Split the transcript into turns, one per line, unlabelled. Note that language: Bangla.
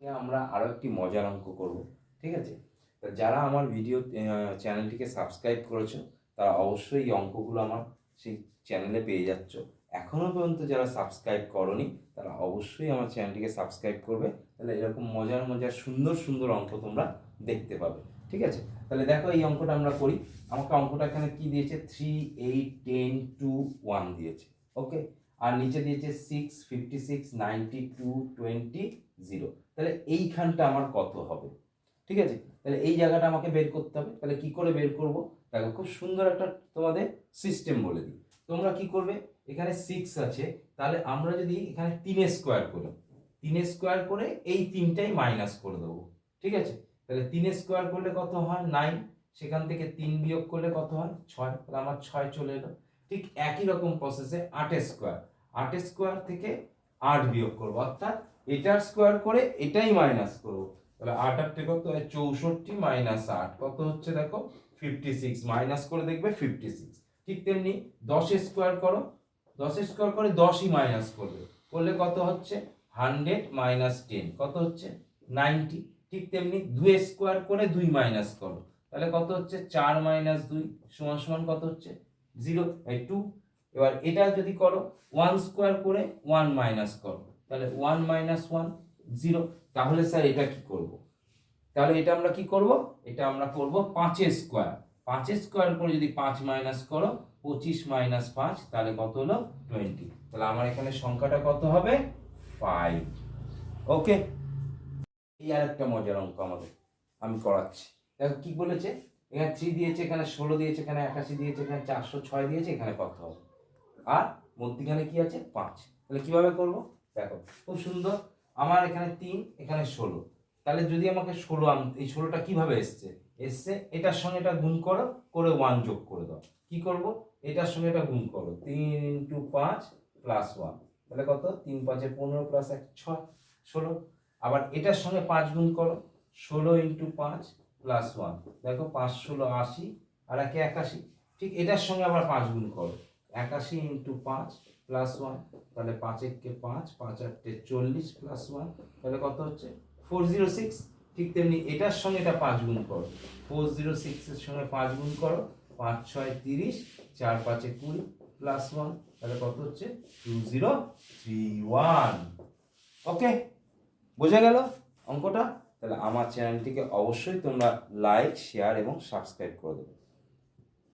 আমরা আরও একটি মজার অঙ্ক করব, ঠিক আছে? তা যারা আমার ভিডিও চ্যানেলটিকে সাবস্ক্রাইব করেছো তারা অবশ্যই এই অঙ্কগুলো আমার সেই চ্যানেলে পেয়ে যাচ্ছ। এখনও পর্যন্ত যারা সাবস্ক্রাইব করনি তারা অবশ্যই আমার চ্যানেলটিকে সাবস্ক্রাইব করবে, তাহলে এরকম মজার মজার সুন্দর সুন্দর অঙ্ক তোমরা দেখতে পাবে, ঠিক আছে? তাহলে দেখো এই অঙ্কটা আমরা করি। আমাকে অঙ্কটা এখানে কি দিয়েছে? 3, 8, 10, 2, 1 দিয়েছে, ওকে। আর নিচে দিয়েছে 6, 56, 92, 20, 0। তাহলে এইখানটা আমার কত হবে? ঠিক আছে, তাহলে এই জায়গাটা আমাকে বের করতে হবে। তাহলে কি করে বের করব? দেখো, খুব সুন্দর একটা তোমাদের সিস্টেম বলে দিই। তোমরা কি করবে? এখানে 6 আছে, তাহলে আমরা যদি এখানে 3 স্কোয়ার করি, 3 স্কোয়ার করে এই তিনটাই মাইনাস করে দেবো, ঠিক আছে? তাহলে 3 স্কোয়ার করলে কত হয়? 9। সেখান থেকে 3 বিয়োগ করলে কত হয়? 6। তাহলে আমার 6 চলে এলো। ঠিক একই রকম প্রসেসে 8 স্কোয়ার, 8 স্কোয়ার থেকে 8 বিয়োগ করবো, অর্থাৎ এটার স্কোয়ার করে এটাই মাইনাস করবো। তাহলে 8 8 কত হয়? 64 মাইনাস 8 কত হচ্ছে? দেখো 56, মাইনাস করে দেখবে 56। ঠিক তেমনি 10 স্কোয়ার করো, 10 স্কোয়ার করে 10ই মাইনাস করবে, করলে কত হচ্ছে? 100 মাইনাস 10 কত হচ্ছে? 90। ঠিক তেমনি 2 স্কোয়ার করে 2 মাইনাস করো, তাহলে কত হচ্ছে? 4 মাইনাস 2 সমান সমান কত হচ্ছে? 0, 2। এবার এটা যদি করো 1 স্কোয়ার করে 1 মাইনাস করো, তাহলে 1 মাইনাস 1 0। তাহলে স্যার এটা কি করব? তাহলে এটা আমরা কি করব? এটা আমরা করব 5 স্কোয়ার। 5 স্কোয়ার করে যদি 5 মাইনাস করো, 25 মাইনাস 5, তাহলে কত হলো? 20। তাহলে আমার এখানে সংখ্যাটা কত হবে? 5। ওকে, এই আর একটা মজার অঙ্ক আমাদের আমি করাচ্ছি। দেখো কি বলেছে, এখানে 3 দিয়েছে, এখানে 16 দিয়েছে, এখানে 81 দিয়েছে, এখানে 406 দিয়েছে, এখানে কত হবে? আর মধ্যখানে কি আছে? 5। তাহলে কিভাবে করব? দেখো খুব সুন্দর। আমার এখানে 3, এখানে 16। তাহলে যদি আমাকে 16 এই 16টা কিভাবে এসছে? এসছে এটার সঙ্গে এটা গুণ করো, করে 1 যোগ করে দাও। কি করব? এটার সঙ্গে এটা গুণ করো, 3 × 5 প্লাস 1। তাহলে কত? 3 5 15 প্লাস 1 6, 16। আবার এটার সঙ্গে 5 গুণ করো, 16 × 5 প্লাস 1। দেখো 5 16 80, আর 1 81। ঠিক এটার সঙ্গে আবার 5 গুণ করো, 81 × 5 প্লাস 1। তাহলে 5 1 5, 5 8 40 প্লাস 1, তাহলে কত হচ্ছে? 406। ঠিক তেমনি এটার সঙ্গে এটা 5 গুণ করো, 406 এর সঙ্গে 5 গুণ করো, 5 6 30, 4 5 20 প্লাস 1, তাহলে কত হচ্ছে? 2031। ওকে, বোঝা গেল অঙ্কটা? তাহলে আমার চ্যানেলটিকে অবশ্যই তোমরা লাইক, শেয়ার এবং সাবস্ক্রাইব করে দেবে।